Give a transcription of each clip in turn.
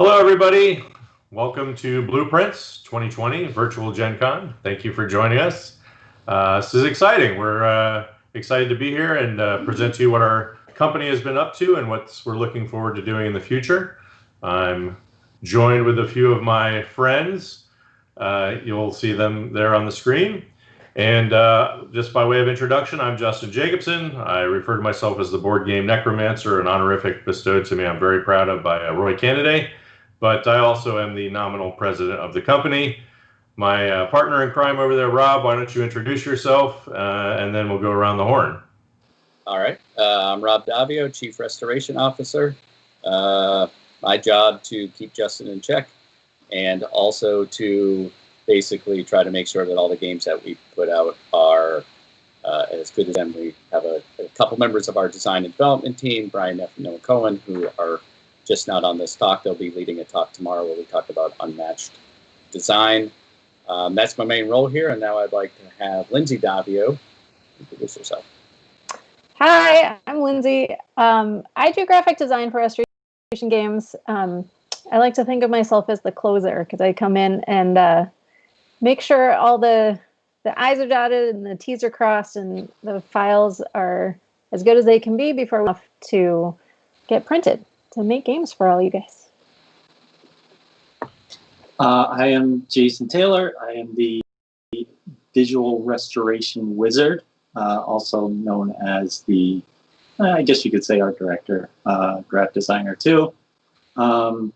Hello, everybody. Welcome to Blueprints 2020 Virtual Gen Con. Thank you for joining us. This is exciting. We're excited to be here and present to you what our company has been up to and what we're looking forward to doing in the future. I'm joined with a few of my friends. You'll see them there on the screen. And just by way of introduction, I'm Justin Jacobson. I refer to myself as the board game necromancer, an honorific bestowed to me I'm very proud of by Roy Cannaday. But I also am the nominal president of the company. My partner in crime over there, Rob, why don't you introduce yourself, and then we'll go around the horn. All right. I'm Rob Davio, Chief Restoration Officer. My job to keep Justin in check and also to basically try to make sure that all the games that we put out are as good as them. We have a couple members of our design and development team, Brian Neff and Noah Cohen, who are just not on this talk. They'll be leading a talk tomorrow where we talk about unmatched design. That's my main role here, and now I'd like to have Lindsay Davio introduce herself. Hi, I'm Lindsay. I do graphic design for restoration games. I like to think of myself as the closer because I come in and make sure all the I's are dotted and the T's are crossed and the files are as good as they can be before we have to get printed to make games for all you guys. I am Jason Taylor. I am the visual restoration wizard, also known as the, I guess you could say, art director, graphic designer too. And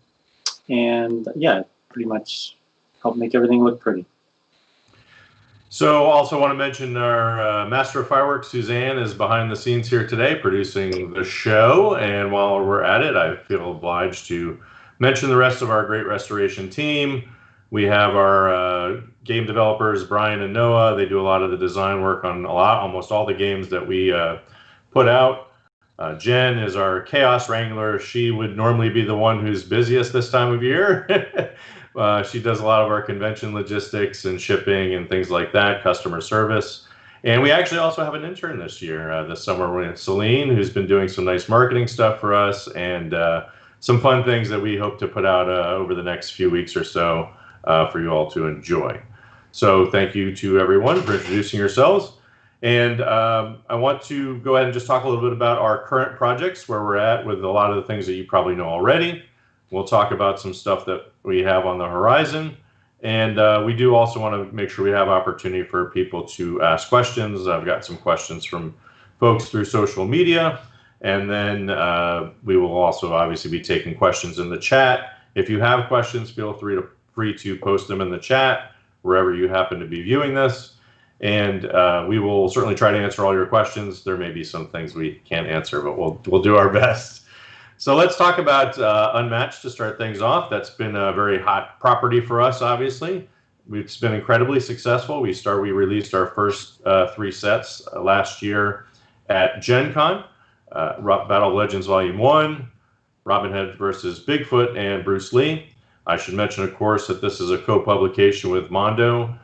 yeah, pretty much help make everything look pretty. So also want to mention our Master of Fireworks, Suzanne, is behind the scenes here today producing the show. And while we're at it, I feel obliged to mention the rest of our great restoration team. We have our game developers, Brian and Noah. They do a lot of the design work on almost all the games that we put out. Jen is our chaos wrangler. She would normally be the one who's busiest this time of year. She does a lot of our convention logistics and shipping and things like that, customer service. And we actually also have an intern this year, this summer, with Celine, who's been doing some nice marketing stuff for us and some fun things that we hope to put out over the next few weeks or so for you all to enjoy. So thank you to everyone for introducing yourselves. And I want to go ahead and just talk a little bit about our current projects, where we're at with a lot of the things that you probably know already. We'll talk about some stuff that we have on the horizon. And we do also want to make sure we have opportunity for people to ask questions. I've got some questions from folks through social media. And then we will also obviously be taking questions in the chat. If you have questions, feel free to post them in the chat wherever you happen to be viewing this. And we will certainly try to answer all your questions. There may be some things we can't answer, but we'll do our best. So let's talk about Unmatched to start things off. That's been a very hot property for us, obviously. It's been incredibly successful. We released our first 3 sets last year at Gen Con. Battle of Legends Volume 1, Robin Hood versus Bigfoot, and Bruce Lee. I should mention, of course, that this is a co-publication with Mondo.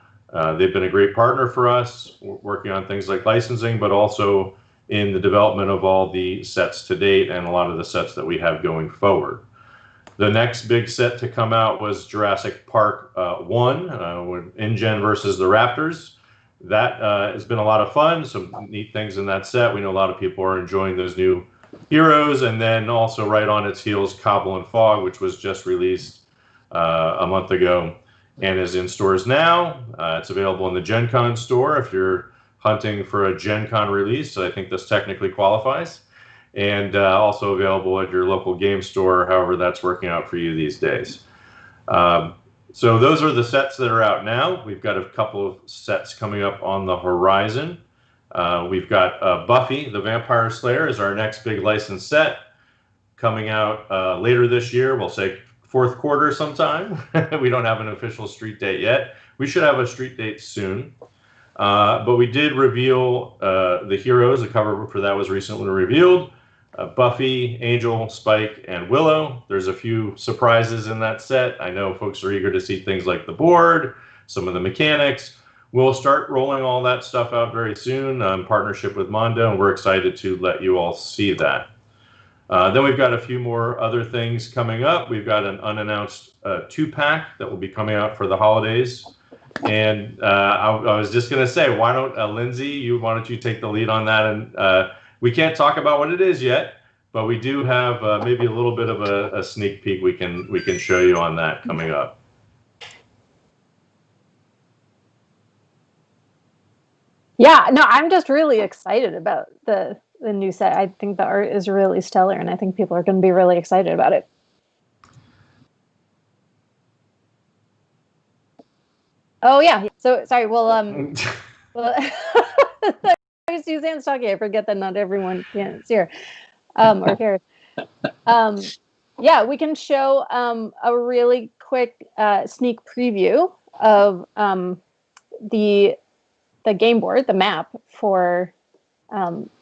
They've been a great partner for us, working on things like licensing, but also in the development of all the sets to date and a lot of the sets that we have going forward. The next big set to come out was Jurassic Park 1, with InGen versus the Raptors. That has been a lot of fun, some neat things in that set. We know a lot of people are enjoying those new heroes. And then also right on its heels, Cobble and Fog, which was just released a month ago and is in stores now. It's available in the Gen Con store if you're hunting for a Gen Con release. So I think this technically qualifies. And also available at your local game store, however that's working out for you these days. So those are the sets that are out now. We've got a couple of sets coming up on the horizon. We've got Buffy the Vampire Slayer is our next big licensed set coming out later this year. We'll say fourth quarter sometime. We don't have an official street date yet. We should have a street date soon. But we did reveal the heroes. The cover for that was recently revealed. Buffy, Angel, Spike, and Willow. There's a few surprises in that set. I know folks are eager to see things like the board, some of the mechanics. We'll start rolling all that stuff out very soon in partnership with Mondo, and we're excited to let you all see that. Then we've got a few more other things coming up. We've got an unannounced 2-pack that will be coming out for the holidays. And I was just going to say, why don't Lindsay, why don't you take the lead on that? And we can't talk about what it is yet, but we do have maybe a little bit of a sneak peek we can show you on that coming up. Yeah, no, I'm just really excited about the new set. I think the art is really stellar, and I think people are going to be really excited about it. Oh yeah. So sorry. Well, Suzanne's talking. I forget that not everyone can see her or hear. Yeah, we can show a really quick sneak preview of the game board, the map for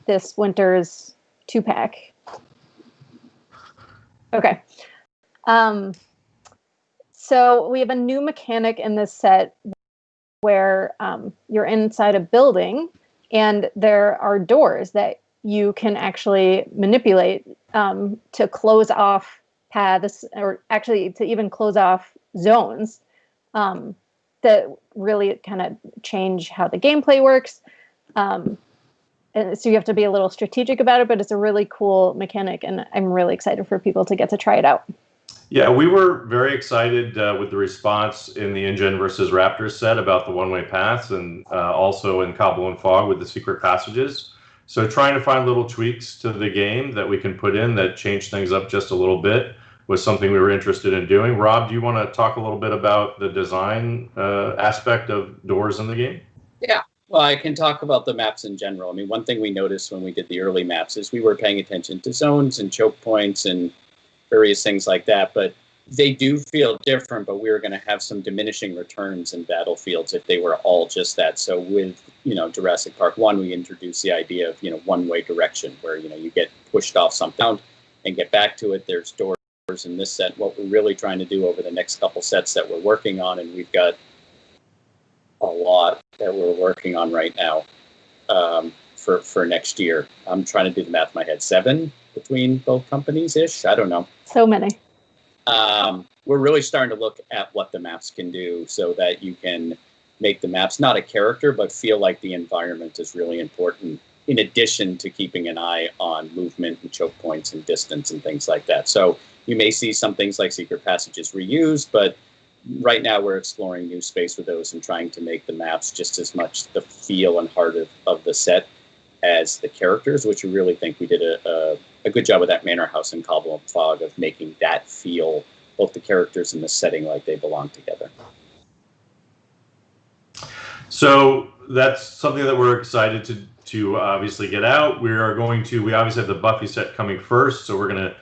this winter's 2-pack. Okay. So we have a new mechanic in this set where you're inside a building and there are doors that you can actually manipulate to close off paths, or actually to even close off zones that really kind of change how the gameplay works. And so you have to be a little strategic about it, but it's a really cool mechanic, and I'm really excited for people to get to try it out. Yeah, we were very excited with the response in the InGen versus Raptors set about the one-way paths, and also in Cobble and Fog with the secret passages. So trying to find little tweaks to the game that we can put in that change things up just a little bit was something we were interested in doing. Rob, do you want to talk a little bit about the design aspect of doors in the game? Yeah. Well, I can talk about the maps in general. I mean, one thing we noticed when we did the early maps is we were paying attention to zones and choke points and various things like that, but they do feel different, but we were going to have some diminishing returns in battlefields if they were all just that. So with, Jurassic Park 1, we introduced the idea of, one-way direction where, you get pushed off something and get back to it. There's doors in this set. What we're really trying to do over the next couple sets that we're working on, and we've got a lot that we're working on right now for next year. I'm trying to do the math in my head. 7 between both companies-ish? I don't know. So many. We're really starting to look at what the maps can do so that you can make the maps not a character, but feel like the environment is really important, in addition to keeping an eye on movement and choke points and distance and things like that. So you may see some things like secret passages reused, but right now we're exploring new space with those and trying to make the maps just as much the feel and heart of the set as the characters, which we really think we did a good job with that Manor House and Cobble and Fog of making that feel, both the characters and the setting, like they belong together. So that's something that we're excited to obviously get out. We obviously have the Buffy set coming first, so we're going to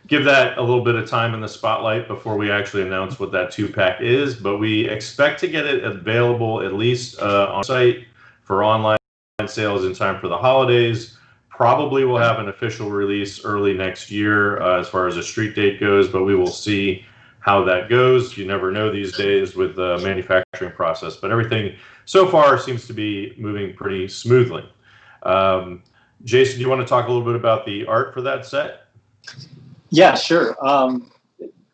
give that a little bit of time in the spotlight before we actually announce what that 2-pack is, but we expect to get it available at least on site for online sales in time for the holidays. Probably we'll have an official release early next year as far as a street date goes, but we will see how that goes. You never know these days with the manufacturing process, but everything so far seems to be moving pretty smoothly. Jason, do you want to talk a little bit about the art for that set? Yeah, sure. I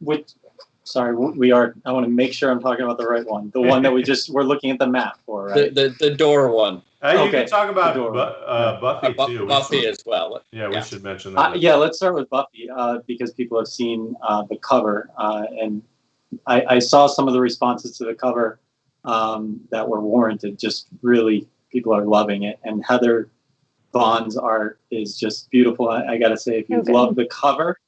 want to make sure I'm talking about the right one. The one that we're looking at the map for, right? The door one. You can talk about Buffy too. Buffy as well. Yeah, we should mention that. Yeah, let's start with Buffy because people have seen the cover, and I saw some of the responses to the cover that were warranted. Just really, people are loving it, and Heather Vaughn's art is just beautiful. I got to say, if you love the cover,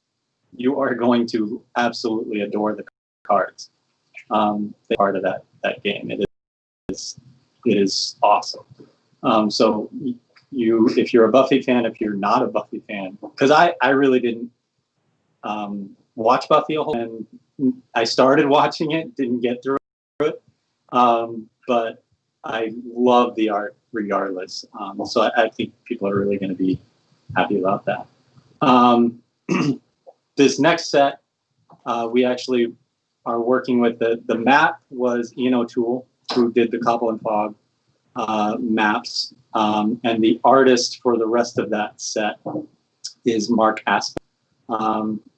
you are going to absolutely adore the cards. They're part of that game. It is awesome. So if you're a Buffy fan, if you're not a Buffy fan, because I really didn't watch Buffy a whole, and I started watching it, didn't get through it, but I love the art regardless. So I think people are really going to be happy about that. This next set, we actually are working with the map was Ian O'Toole, who did the Cobble and Fog maps, and the artist for the rest of that set is Mark Aspen.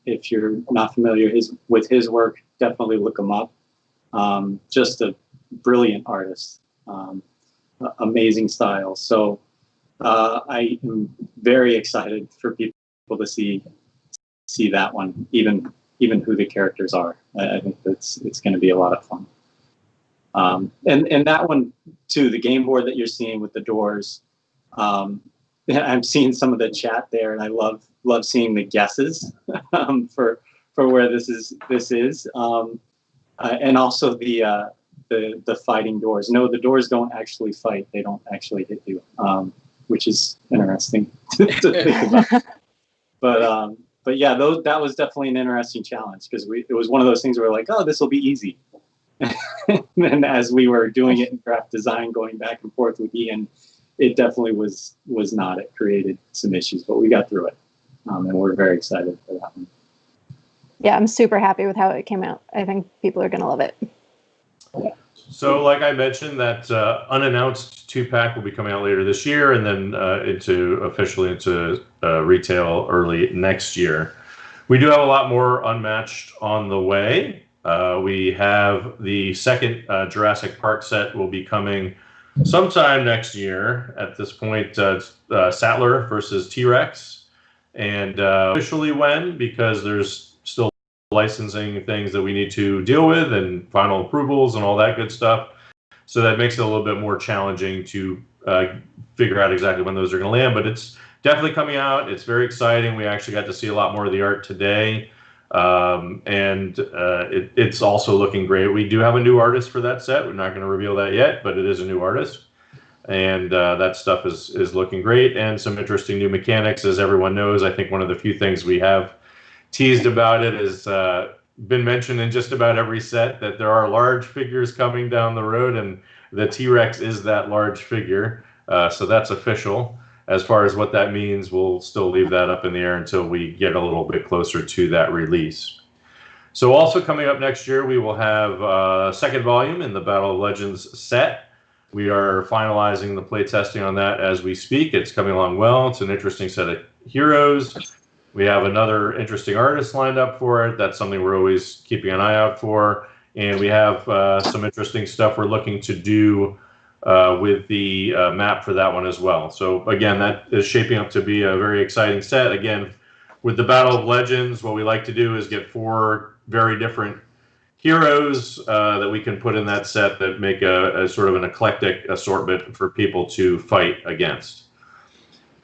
If you're not familiar with his work, definitely look him up. Just a brilliant artist, amazing style. So I am very excited for people to see that one, even who the characters are. I think it's going to be a lot of fun. And that one too, the game board that you're seeing with the doors. I'm seeing some of the chat there, and I love seeing the guesses for where this is, and also the fighting doors. No, the doors don't actually fight; they don't actually hit you, which is interesting to think about. But yeah, that was definitely an interesting challenge, because it was one of those things where we're like, oh, this will be easy. And as we were doing it in craft design, going back and forth with Ian, it definitely was not. It created some issues, but we got through it, and we're very excited for that one. Yeah, I'm super happy with how it came out. I think people are going to love it. Yeah. So, like I mentioned, that unannounced 2-pack will be coming out later this year, and then officially into retail early next year. We do have a lot more Unmatched on the way. We have the second Jurassic Park set will be coming sometime next year. At this point, Sattler versus T-Rex, and officially when, because there's still licensing things that we need to deal with and final approvals and all that good stuff. So that makes it a little bit more challenging to figure out exactly when those are going to land. But it's definitely coming out. It's very exciting. We actually got to see a lot more of the art today. It's also looking great. We do have a new artist for that set. We're not going to reveal that yet, but it is a new artist. And that stuff is looking great. And some interesting new mechanics. As everyone knows, I think one of the few things we have teased about it has been mentioned in just about every set, that there are large figures coming down the road, and the T-Rex is that large figure. So that's official. As far as what that means, we'll still leave that up in the air until we get a little bit closer to that release. So also coming up next year, we will have a second volume in the Battle of Legends set. We are finalizing the playtesting on that as we speak. It's coming along well. It's an interesting set of heroes. We have another interesting artist lined up for it. That's something we're always keeping an eye out for. And we have some interesting stuff we're looking to do with the map for that one as well. So again, that is shaping up to be a very exciting set. Again, with the Battle of Legends, what we like to do is get 4 very different heroes that we can put in that set that make a sort of an eclectic assortment for people to fight against.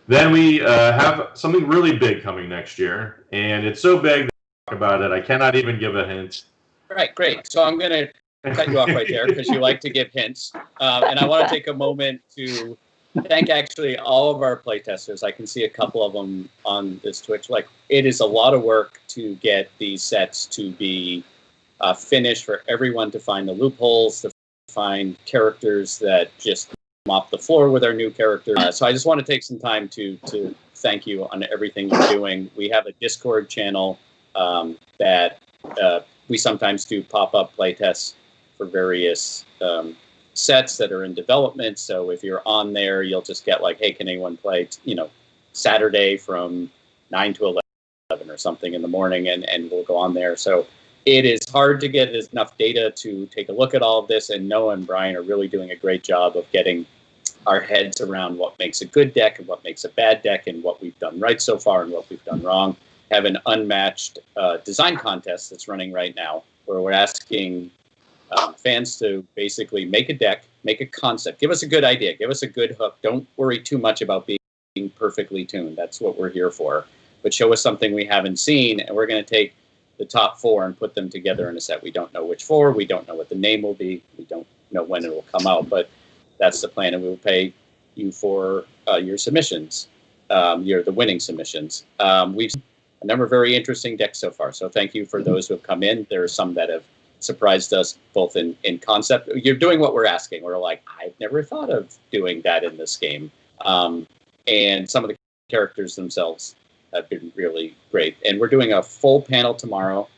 Then we have something really big coming next year, and it's so big to talk about it, I cannot even give a hint. Right, great. So I'm going to cut you off right there, because you like to give hints. And I want to take a moment to thank actually all of our playtesters. I can see a couple of them on this Twitch. Like, it is a lot of work to get these sets to be finished, for everyone to find the loopholes, to find characters that just mop the floor with our new characters. So I just want to take some time to thank you on everything you're doing. We have a Discord channel that we sometimes do pop-up playtests for various sets that are in development. So if you're on there, you'll just get like, hey, can anyone play, Saturday from 9 to 11 or something in the morning, and we'll go on there. So it is hard to get enough data to take a look at all of this, and Noah and Brian are really doing a great job of getting our heads around what makes a good deck and what makes a bad deck, and what we've done right so far and what we've done wrong. Have an Unmatched design contest that's running right now, where we're asking fans to basically make a deck, make a concept, give us a good idea, give us a good hook. Don't worry too much about being perfectly tuned. That's what we're here for. But show us something we haven't seen, and we're going to take the top 4 and put them together in a set. We don't know which 4. We don't know what the name will be. We don't know when it will come out, but that's the plan, and we will pay you for your submissions, the winning submissions. We've seen a number of very interesting decks so far, so thank you for those who have come in. There are some that have surprised us, both in concept. You're doing what we're asking. We're like, I've never thought of doing that in this game. And some of the characters themselves have been really great. And we're doing a full panel tomorrow,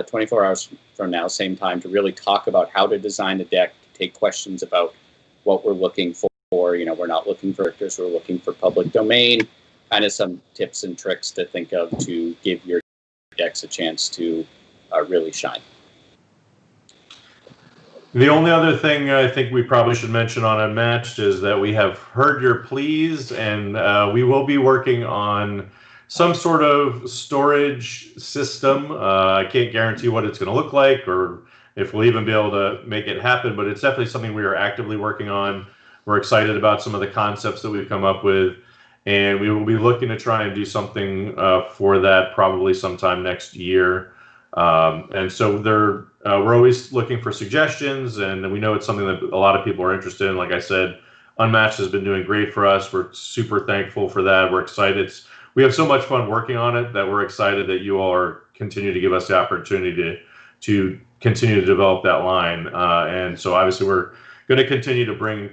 24 hours from now, same time, to really talk about how to design a deck, to take questions about what we're looking for. We're not looking for characters, we're looking for public domain, kind of some tips and tricks to think of to give your projects a chance to really shine. The only other thing I think we probably should mention on Unmatched is that we have heard your pleas, and we will be working on some sort of storage system. I can't guarantee what it's going to look like or if we'll even be able to make it happen, but it's definitely something we are actively working on. We're excited about some of the concepts that we've come up with, and we will be looking to try and do something for that probably sometime next year. And so we're always looking for suggestions, and we know it's something that a lot of people are interested in. Like I said, Unmatched has been doing great for us. We're super thankful for that. We're excited. We have so much fun working on it that we're excited that you all are continue to give us the opportunity to continue to develop that line. And so obviously we're going to continue to bring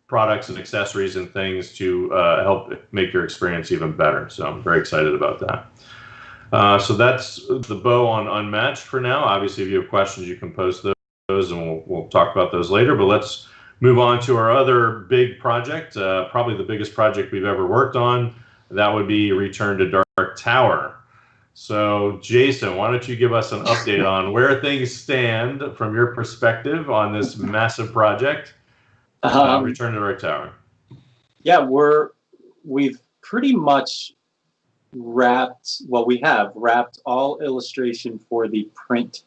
products and accessories and things to help make your experience even better. So I'm very excited about that. So that's the bow on Unmatched for now. Obviously, if you have questions, you can post those, and we'll talk about those later. But let's move on to our other big project, probably the biggest project we've ever worked on. That would be Return to Dark Tower. So, Jason, why don't you give us an update on where things stand from your perspective on this massive project, Return to Dark Tower? Yeah, we've pretty much we have wrapped all illustration for the print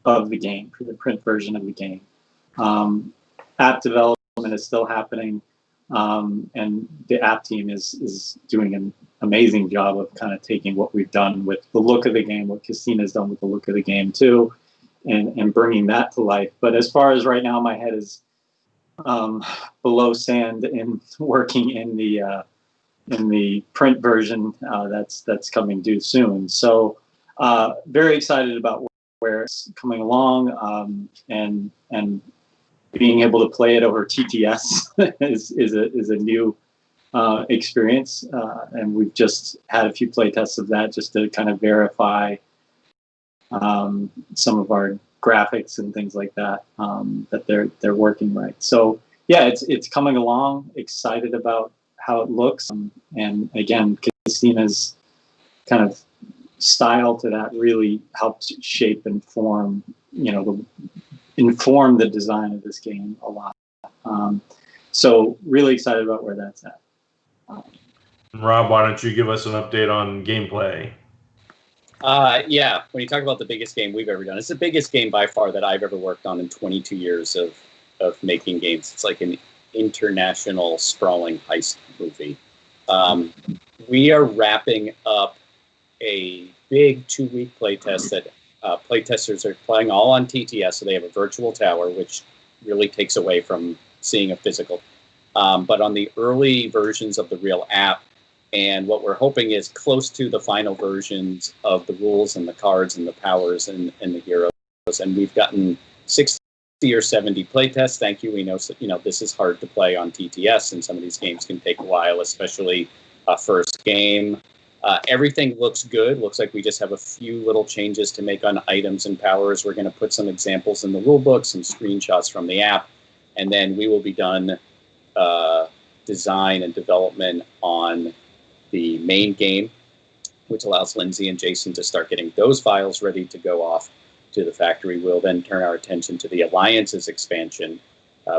of the game, for the print version of the game. App development is still happening, and the app team is doing an amazing job of kind of taking what we've done with the look of the game, what Christina's done with the look of the game too, and bringing that to life. But as far as right now, my head is below sand in working in the print version that's coming due soon. So very excited about where it's coming along, and being able to play it over TTS is a new experience, and we've just had a few play tests of that just to kind of verify some of our graphics and things like that, that they're working right. So yeah, it's coming along. Excited about how it looks, and again, Christina's kind of style to that really helped shape and form, inform the design of this game a lot. So really excited about where that's at. Rob, why don't you give us an update on gameplay? Yeah, when you talk about the biggest game we've ever done, it's the biggest game by far that I've ever worked on in 22 years of making games. It's like an international sprawling heist movie. We are wrapping up a big 2-week playtest that playtesters are playing all on TTS, so they have a virtual tower, which really takes away from seeing a physical. But on the early versions of the real app, and what we're hoping is close to the final versions of the rules and the cards and the powers and the heroes. And we've gotten 60 or 70 playtests. Thank you. We know, this is hard to play on TTS, and some of these games can take a while, especially a first game. Everything looks good. Looks like we just have a few little changes to make on items and powers. We're going to put some examples in the rulebook, some screenshots from the app, and then we will be done design and development on the main game, which allows Lindsay and Jason to start getting those files ready to go off to the factory. We'll then turn our attention to the Alliances expansion,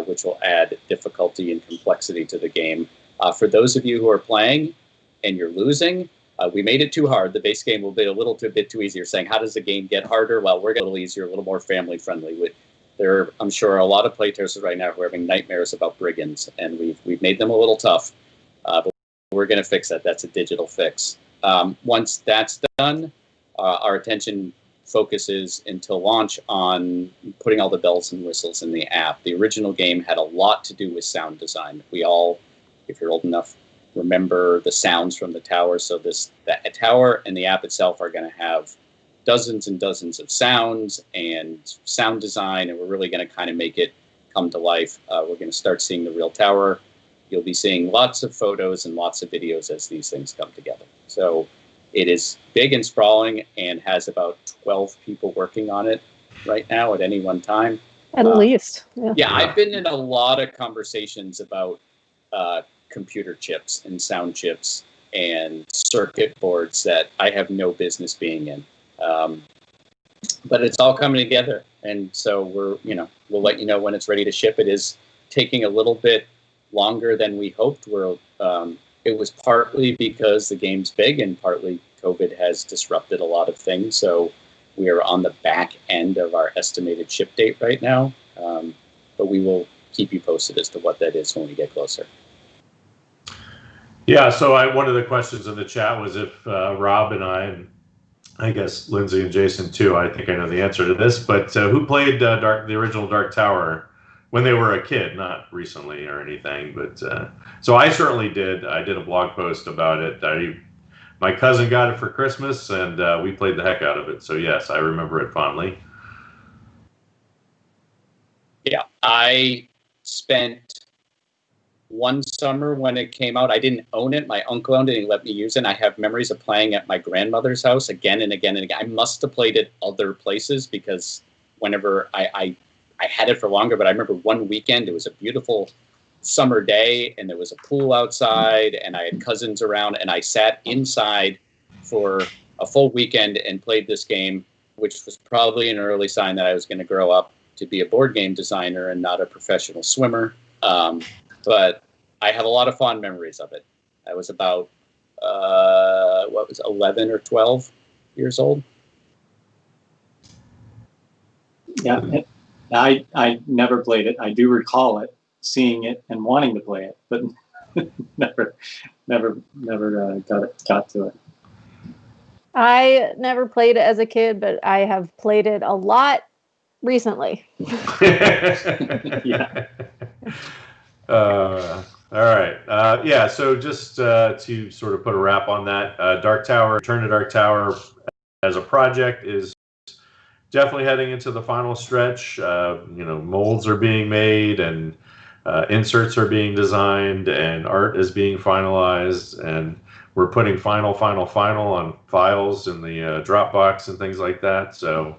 which will add difficulty and complexity to the game. For those of you who are playing and you're losing, we made it too hard. The base game will be a little bit too easy. You're saying, how does the game get harder? Well, we're getting a little easier, a little more family friendly. There are, I'm sure, a lot of playtesters right now who are having nightmares about brigands, and we've made them a little tough, but we're going to fix that. That's a digital fix. Once that's done, our attention focuses until launch on putting all the bells and whistles in the app. The original game had a lot to do with sound design. We all, if you're old enough, remember the sounds from the tower. So the tower and the app itself are going to have dozens and dozens of sounds and sound design, and we're really going to kind of make it come to life. We're going to start seeing the real tower. You'll be seeing lots of photos and lots of videos as these things come together. So it is big and sprawling and has about 12 people working on it right now at any one time. At least. Yeah, I've been in a lot of conversations about computer chips and sound chips and circuit boards that I have no business being in. But it's all coming together, and so we'll let you know when it's ready to ship. It is taking a little bit longer than we hoped. It was partly because the game's big, and partly COVID has disrupted a lot of things. So we are on the back end of our estimated ship date right now, but we will keep you posted as to what that is when we get closer. Yeah, so one of the questions in the chat was if Rob and I guess Lindsay and Jason too, I think I know the answer to this, but who played the original Dark Tower when they were a kid, not recently or anything, but so I certainly did. I did a blog post about it. My cousin got it for Christmas, and we played the heck out of it. So yes, I remember it fondly. Yeah, I spent one summer when it came out. I didn't own it. My uncle owned it, and he let me use it. And I have memories of playing at my grandmother's house again and again and again. I must have played it other places because whenever I had it for longer, but I remember one weekend, it was a beautiful summer day, and there was a pool outside, and I had cousins around, and I sat inside for a full weekend and played this game, which was probably an early sign that I was going to grow up to be a board game designer and not a professional swimmer. But I have a lot of fond memories of it. I was about 11 or 12 years old. Yeah, I never played it. I do recall it, seeing it and wanting to play it, but never got to it. I never played it as a kid, but I have played it a lot recently. Yeah. All right. Yeah, so just to sort of put a wrap on that, Dark Tower, Return to Dark Tower as a project is definitely heading into the final stretch. Molds are being made, and inserts are being designed, and art is being finalized, and we're putting final on files in the Dropbox and things like that. So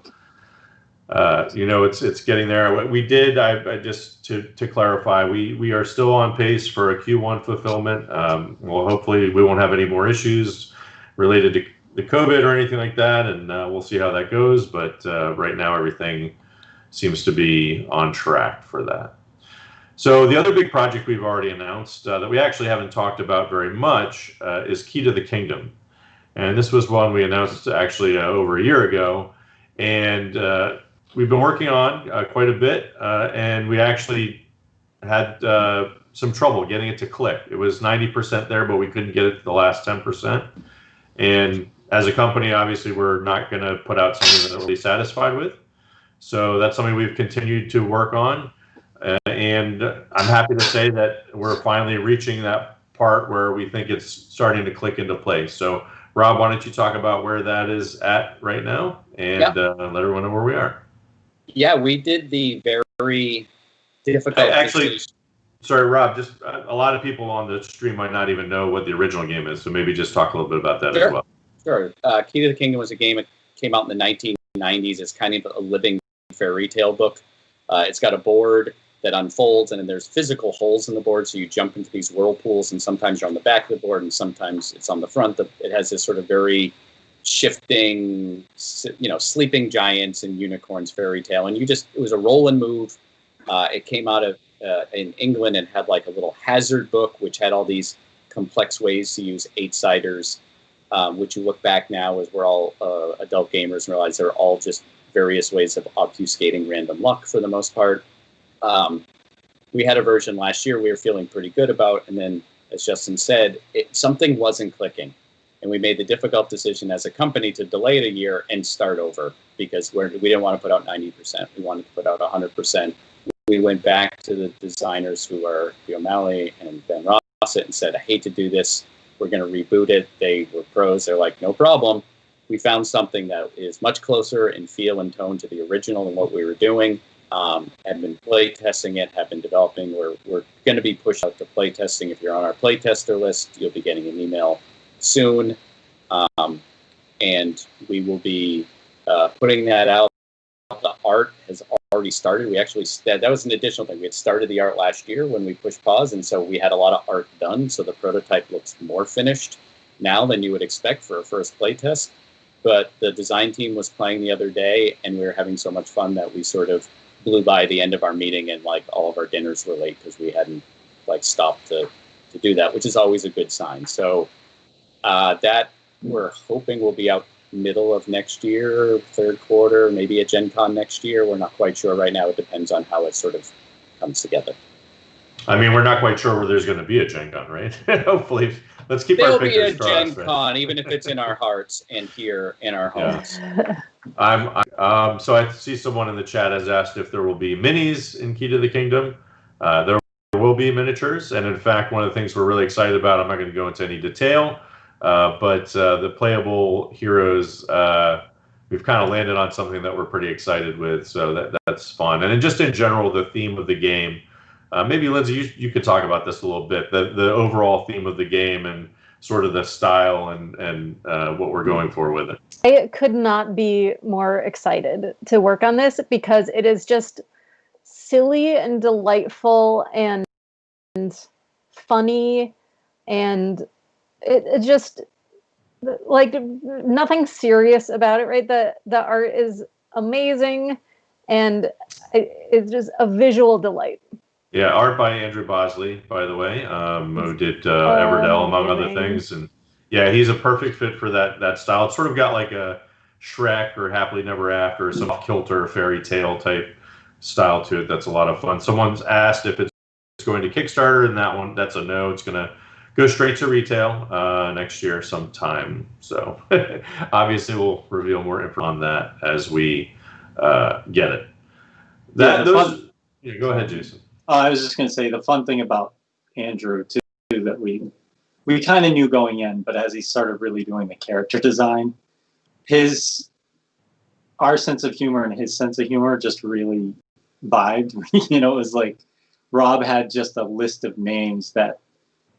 it's getting there. We did. I just to clarify, we are still on pace for a Q1 fulfillment. Well, hopefully we won't have any more issues related to the COVID or anything like that, and we'll see how that goes. But right now, everything seems to be on track for that. So the other big project we've already announced that we actually haven't talked about very much is Key to the Kingdom, and this was one we announced actually over a year ago, and we've been working on quite a bit, and we actually had some trouble getting it to click. It was 90% there, but we couldn't get it to the last 10%. And as a company, obviously, we're not going to put out something that we're really satisfied with. So that's something we've continued to work on. And I'm happy to say that we're finally reaching that part where we think it's starting to click into place. So, Rob, why don't you talk about where that is at right now and let everyone know where we are. Yeah, we did the very difficult. Actually, sorry, Rob, just a lot of people on the stream might not even know what the original game is, so maybe just talk a little bit about that as well. Sure. Key to the Kingdom was a game that came out in the 1990s. It's kind of a living fairy tale book. It's got a board that unfolds, and then there's physical holes in the board, so you jump into these whirlpools, and sometimes you're on the back of the board, and sometimes it's on the front. It has this sort of very shifting, sleeping giants and unicorns fairy tale, and it was a roll and move. It came out of in England and had like a little hazard book, which had all these complex ways to use 8-siders, which you look back now as we're all adult gamers and realize they're all just various ways of obfuscating random luck for the most part. We had a version last year we were feeling pretty good about, and then, as Justin said, something wasn't clicking. And we made the difficult decision as a company to delay it a year and start over because we didn't want to put out 90%. We wanted to put out 100%. We went back to the designers who are O'Malley and Ben Rossett and said, I hate to do this. We're going to reboot it. They were pros. They're like, no problem. We found something that is much closer in feel and tone to the original than what we were doing. Have been play testing it, have been developing. We're going to be pushed out to play testing. If you're on our play tester list, you'll be getting an email soon. And we will be putting that out. The art has already started. We actually, that was an additional thing. We had started the art last year when we pushed pause, and so we had a lot of art done, so the prototype looks more finished. now than you would expect for a first playtest. But the design team was playing the other day, and we were having so much fun that we sort of blew by the end of our meeting, and like all of our dinners were late because we hadn't like stopped to do that, which is always a good sign. So that we're hoping will be out middle of next year, third quarter, maybe at Gen Con next year. We're not quite sure right now. It depends on how it sort of comes together. I mean, we're not quite sure where there's going to be a Gen Con, right? Hopefully, let's keep There'll our be fingers a crossed. Gen Con, even if it's in our hearts and here in our homes. So I see someone in the chat has asked if there will be minis in Key to the Kingdom. There will be miniatures, and in fact, one of the things we're really excited about, I'm not going to go into any detail, but the playable heroes, we've kind of landed on something that we're pretty excited with, so that's fun. And then just in general, the theme of the game, maybe Lindsay, you could talk about this a little bit, the overall theme of the game and sort of the style and what we're going for with it. I could not be more excited to work on this because it is just silly and delightful and funny, and it just like nothing serious about it, right? The art is amazing, and it's just a visual delight. Yeah, art by Andrew Bosley, by the way, who did Everdell, among other things. And yeah, he's a perfect fit for that style. It's sort of got like a Shrek or Happily Never After, some off-kilter fairy tale type style to it. That's a lot of fun. Someone's asked if it's going to Kickstarter, and that's a no. It's going to go straight to retail next year sometime. So obviously we'll reveal more info on that as we get it. Go ahead, Jason. I was just going to say the fun thing about Andrew too, that we kind of knew going in, but as he started really doing the character design, our sense of humor and his sense of humor just really vibed. It was like Rob had just a list of names that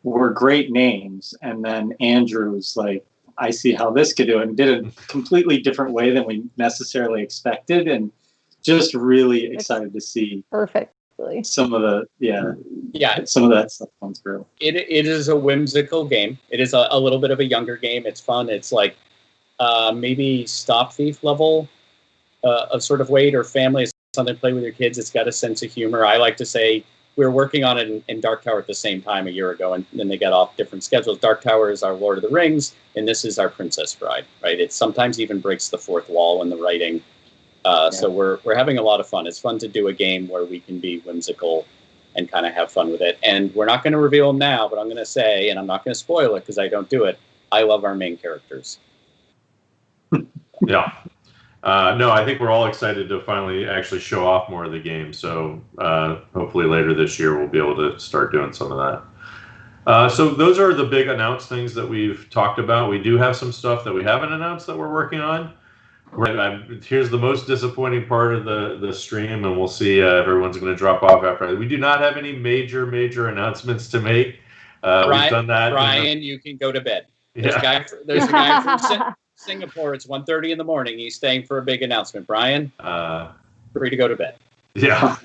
were great names, and then Andrew's like, I see how this could do it, and did it a completely different way than we necessarily expected, and just really excited to see perfect. Some of some of that stuff comes through. It is a whimsical game. It is a little bit of a younger game. It's fun. It's like maybe Stop Thief level of sort of weight, or family. It's something to play with your kids. It's got a sense of humor. I like to say we were working on it in Dark Tower at the same time a year ago, and then they got off different schedules. Dark Tower is our Lord of the Rings, and this is our Princess Bride, right? It sometimes even breaks the fourth wall in the writing. So we're having a lot of fun. It's fun to do a game where we can be whimsical and kind of have fun with it. And we're not going to reveal them now, but I'm going to say, and I'm not going to spoil it because I don't do it, I love our main characters. Yeah. No, I think we're all excited to finally actually show off more of the game. So hopefully later this year we'll be able to start doing some of that. So those are the big announced things that we've talked about. We do have some stuff that we haven't announced that we're working on. Here's the most disappointing part of the stream, and we'll see if everyone's going to drop off after. We do not have any major announcements to make. We've done that. Brian, you can go to bed. There's a guy from Singapore. It's 1:30 in the morning. He's staying for a big announcement. Brian, free to go to bed. Yeah.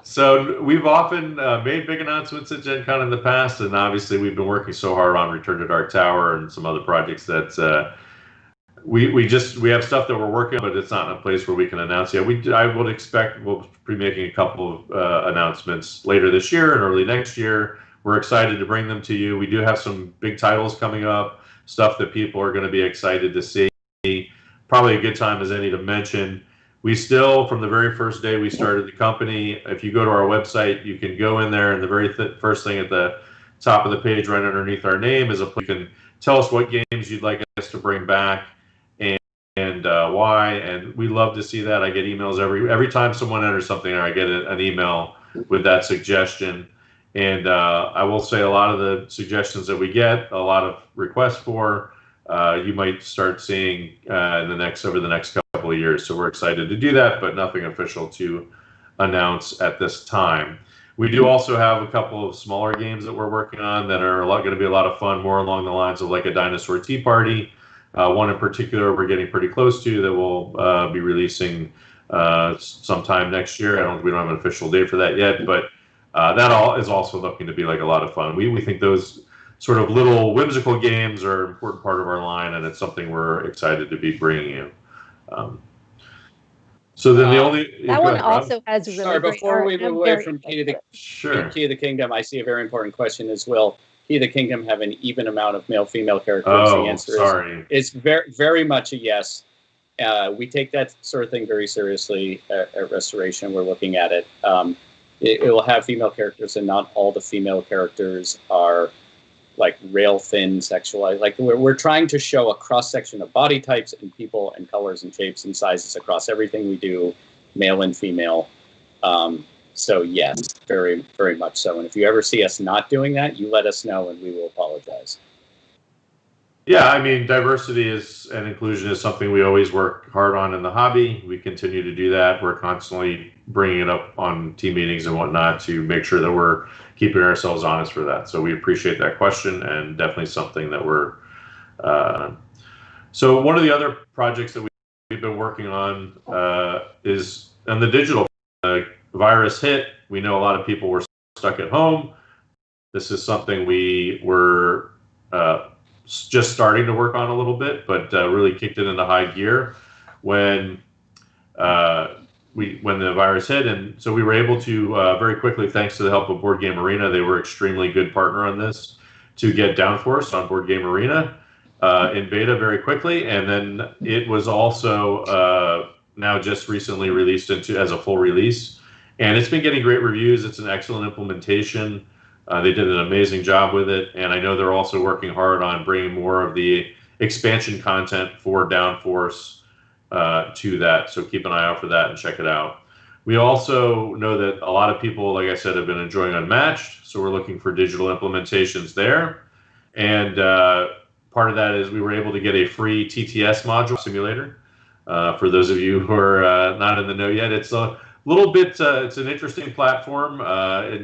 So we've often made big announcements at Gen Con in the past, and obviously we've been working so hard on Return to Dark Tower and some other projects that we have stuff that we're working on, but it's not in a place where we can announce yet. I would expect we'll be making a couple of announcements later this year and early next year. We're excited to bring them to you. We do have some big titles coming up, stuff that people are going to be excited to see. Probably a good time as any to mention. We still, from the very first day we started the company, if you go to our website, you can go in there, and the very first thing at the top of the page right underneath our name is you can tell us what games you'd like us to bring back and why, and we love to see that. I get emails every time someone enters something, I get an email with that suggestion. And I will say a lot of the suggestions that we get, a lot of requests for, you might start seeing over the next couple of years. So we're excited to do that, but nothing official to announce at this time. We do also have a couple of smaller games that we're working on that are going to be a lot of fun, more along the lines of like a Dinosaur Tea Party. One in particular we're getting pretty close to that we'll be releasing sometime next year. We don't have an official date for that yet, but that all is also looking to be like a lot of fun. We think those sort of little whimsical games are an important part of our line, and it's something we're excited to be bringing you. So then the only that one also has really sorry, great before art. we move away from Key of the Kingdom, I see a very important question as well. Key of the Kingdom have an even amount of male-female characters? The answer is very, very much a yes. We take that sort of thing very seriously at Restoration. We're looking at it. It will have female characters, and not all the female characters are like rail thin, sexualized. Like we're trying to show a cross section of body types and people and colors and shapes and sizes across everything we do, male and female. So yes, very, very much so. And if you ever see us not doing that, you let us know and we will apologize. Yeah, I mean, diversity and inclusion is something we always work hard on in the hobby. We continue to do that. We're constantly bringing it up on team meetings and whatnot to make sure that we're keeping ourselves honest for that. So we appreciate that question, and definitely something that we're. So one of the other projects that we've been working on is on the digital. Virus hit. We know a lot of people were stuck at home. This is something we were just starting to work on a little bit, but really kicked it into high gear when the virus hit, and so we were able to very quickly, thanks to the help of Board Game Arena, they were extremely good partner on this, to get Downforce on Board Game Arena in beta very quickly, and then it was also now just recently released as a full release, and it's been getting great reviews. It's an excellent implementation. They did an amazing job with it, and I know they're also working hard on bringing more of the expansion content for Downforce to that. So keep an eye out for that and check it out. We also know that a lot of people, like I said, have been enjoying Unmatched, so we're looking for digital implementations there. And part of that is we were able to get a free TTS module simulator. For those of you who are not in the know yet, it's a little bit, it's an interesting platform.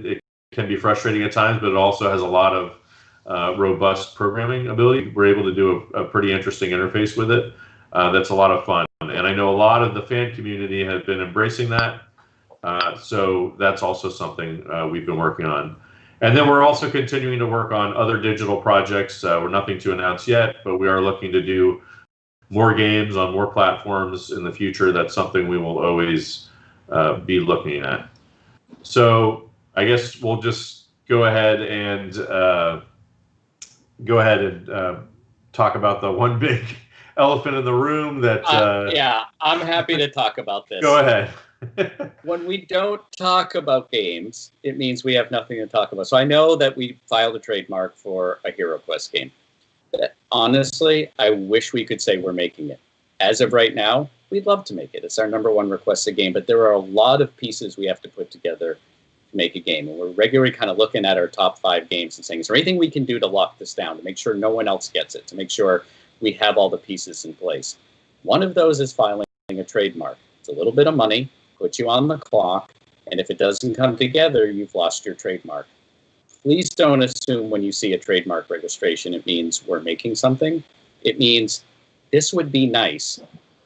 It can be frustrating at times, but it also has a lot of robust programming ability. We're able to do a pretty interesting interface with it. That's a lot of fun. And I know a lot of the fan community has been embracing that. So that's also something we've been working on. And then we're also continuing to work on other digital projects. We're nothing to announce yet, but we are looking to do more games on more platforms in the future. That's something we will always be looking at. So I guess we'll just go ahead and talk about the one big elephant in the room that yeah, I'm happy to talk about this. Go ahead. When we don't talk about games, it means we have nothing to talk about. So I know that we filed a trademark for a Hero Quest game. Honestly, I wish we could say we're making it. As of right now, we'd love to make it. It's our #1 requested game, but there are a lot of pieces we have to put together to make a game. And we're regularly kind of looking at our top 5 games and saying, is there anything we can do to lock this down, to make sure no one else gets it, to make sure we have all the pieces in place? One of those is filing a trademark. It's a little bit of money, puts you on the clock, and if it doesn't come together, you've lost your trademark. Please don't assume when you see a trademark registration, it means we're making something. It means this would be nice.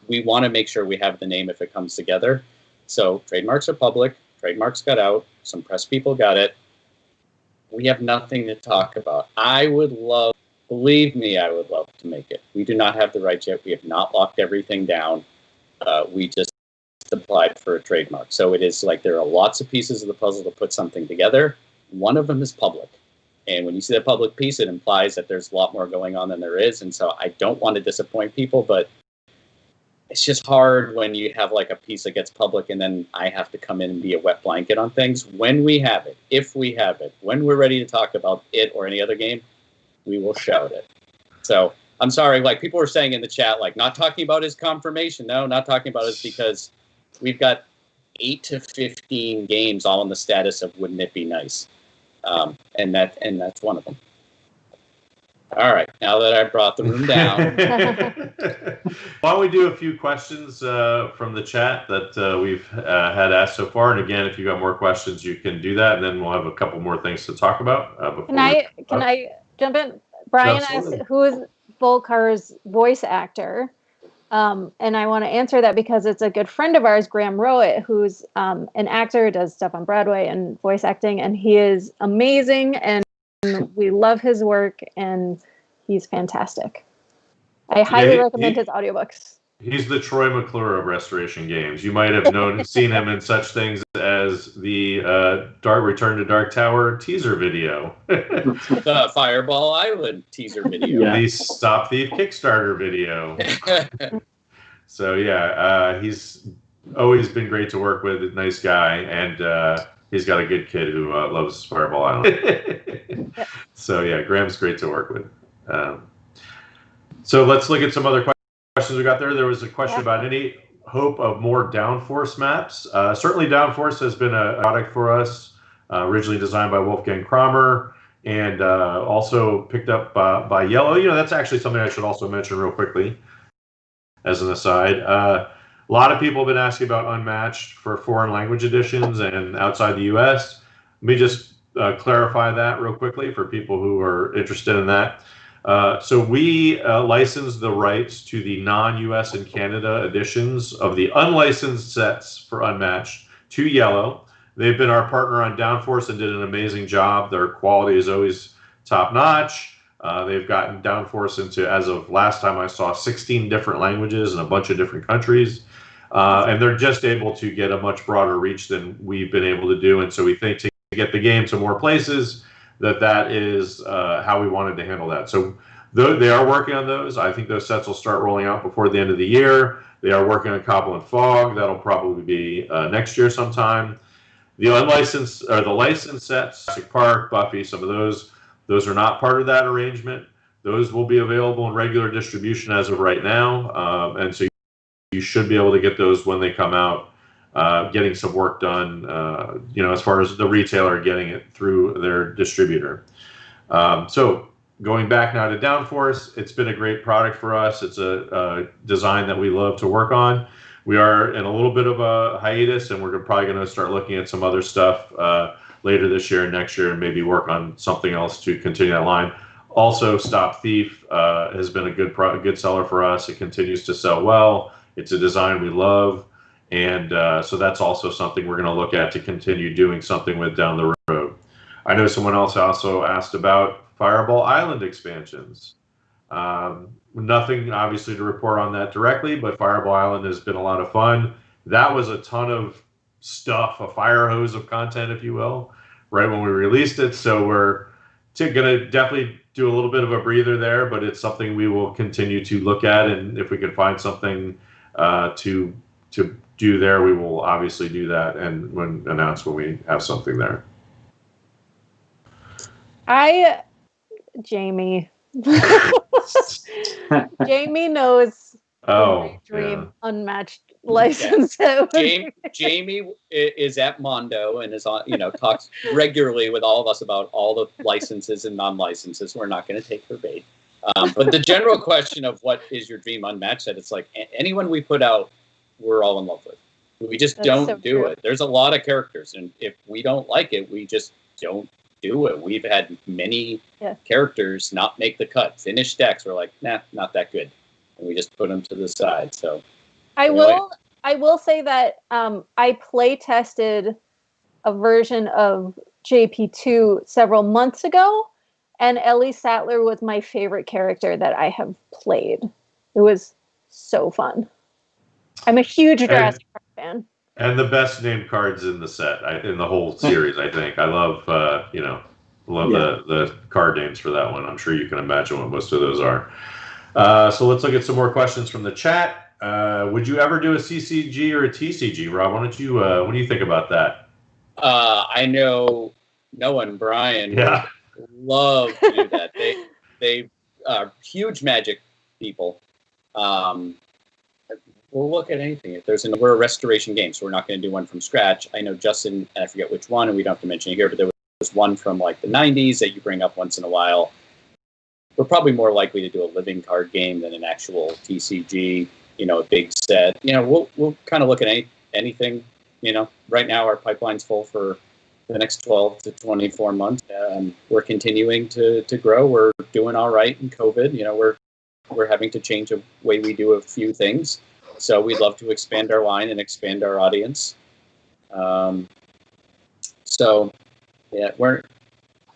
We want to make sure we have the name if it comes together. So trademarks are public. Trademarks got out. Some press people got it. We have nothing to talk about. I would love, believe me, I would love to make it. We do not have the rights yet. We have not locked everything down. We just applied for a trademark. So it is like there are lots of pieces of the puzzle to put something together. One of them is public. And when you see the public piece, it implies that there's a lot more going on than there is. And so I don't want to disappoint people, but it's just hard when you have like a piece that gets public and then I have to come in and be a wet blanket on things. When we have it, if we have it, when we're ready to talk about it or any other game, we will shout it. So I'm sorry, like people were saying in the chat, like not talking about his confirmation. No, not talking about it because we've got 8 to 15 games all in the status of wouldn't it be nice? And that's one of them. All right, now that I brought the room down. Why don't we do a few questions from the chat that we've had asked so far? And again, if you got more questions, you can do that, and then we'll have a couple more things to talk about. Can I jump in? Brian asked, who is Volkar's voice actor? And I want to answer that because it's a good friend of ours, Graham Rowett, who's an actor, does stuff on Broadway and voice acting, and he is amazing. And we love his work, and he's fantastic. I highly recommend his audiobooks. He's the Troy McClure of Restoration Games. You might have seen him in such things as the Return to Dark Tower teaser video. The Fireball Island teaser video. Yeah. The Stop Thief Kickstarter video. So yeah, he's always been great to work with. A nice guy, and he's got a good kid who loves Fireball Island. Yep. So yeah, Graham's great to work with. So let's look at some other questions we got there. There was a question about any hope of more downforce maps. Certainly downforce has been a product for us, originally designed by Wolfgang Kramer, and also picked up by Yellow. That's actually something I should also mention real quickly as an aside. A lot of people have been asking about Unmatched for foreign language editions and outside the US. Let me just clarify that real quickly for people who are interested in that. So we licensed the rights to the non-US and Canada editions of the unlicensed sets for Unmatched to Yellow. They've been our partner on Downforce and did an amazing job. Their quality is always top-notch. They've gotten Downforce into, as of last time I saw, 16 different languages in a bunch of different countries. And they're just able to get a much broader reach than we've been able to do. And so we think to get the game to more places, that is how we wanted to handle that. So they are working on those. I think those sets will start rolling out before the end of the year. They are working on Cobble and Fog. That'll probably be next year sometime. The unlicensed or the licensed sets, Jurassic Park, Buffy, some of those are not part of that arrangement. Those will be available in regular distribution as of right now, and so you should be able to get those when they come out. Getting some work done, as far as the retailer getting it through their distributor. So going back now to Downforce, it's been a great product for us. It's a design that we love to work on. We are in a little bit of a hiatus, and we're probably going to start looking at some other stuff later this year and next year, and maybe work on something else to continue that line. Also, Stop Thief has been a good seller for us. It continues to sell well. It's a design we love. And so that's also something we're going to look at to continue doing something with down the road. I know someone else also asked about Fireball Island expansions. Nothing obviously to report on that directly, but Fireball Island has been a lot of fun. That was a ton of stuff, a fire hose of content, if you will, right when we released it. So we're going to definitely do a little bit of a breather there, but it's something we will continue to look at. And if we can find something to do there, we will obviously do that and announce when we have something there. Jamie knows my dream Unmatched license. Yeah. Jamie is at Mondo and is on, talks regularly with all of us about all the licenses and non-licenses. We're not going to take her bait. But the general question of what is your dream Unmatched set, it's like anyone we put out, we're all in love with. We just don't do it. There's a lot of characters, and if we don't like it, we just don't do it. We've had many characters not make the cut. Finished decks, we're like, nah, not that good, and we just put them to the side. So I will say that I play tested a version of JP2 several months ago, and Ellie Sattler was my favorite character that I have played. It was so fun. I'm a huge Jurassic Park fan. And the best named cards in the set, in the whole series, I think. I love, the card names for that one. I'm sure you can imagine what most of those are. So let's look at some more questions from the chat. Would you ever do a CCG or a TCG, Rob? What do you think about that? I know Noah and Brian love to do that. They are huge Magic people. We'll look at anything. We're a restoration game, so we're not going to do one from scratch. I know Justin, and I forget which one, and we don't have to mention it here, but there was one from like the 90s that you bring up once in a while. We're probably more likely to do a living card game than an actual TCG, a big set. We'll kind of look at anything. Right now our pipeline's full for the next 12 to 24 months. We're continuing to grow. We're doing all right in COVID. We're having to change the way we do a few things. So we'd love to expand our line and expand our audience.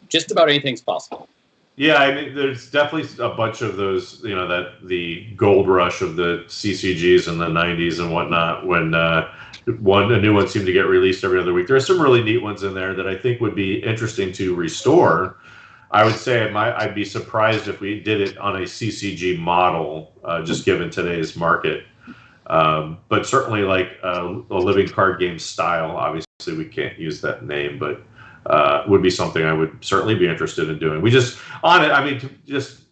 just about anything's possible. Yeah, I mean, there's definitely a bunch of those, that the gold rush of the CCGs in the 90s and whatnot, when a new one seemed to get released every other week. There are some really neat ones in there that I think would be interesting to restore. I would say I'd be surprised if we did it on a CCG model, just given today's market. But certainly like a living card game style, obviously we can't use that name, but would be something I would certainly be interested in doing. Just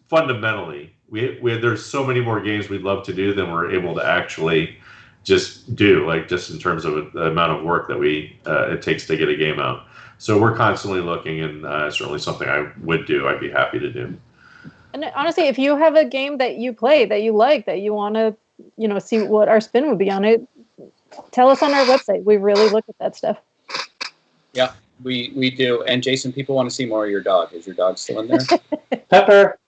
fundamentally, there's so many more games we'd love to do than we're able to actually just do, like just in terms of the amount of work that it takes to get a game out. So we're constantly looking, and certainly something I would do. I'd be happy to do. And honestly, if you have a game that you play that you like, that you want to, see what our spin would be on it, tell us on our website. We really look at that stuff. Yeah, we do. And Jason, people want to see more of your dog. Is your dog still in there? Pepper,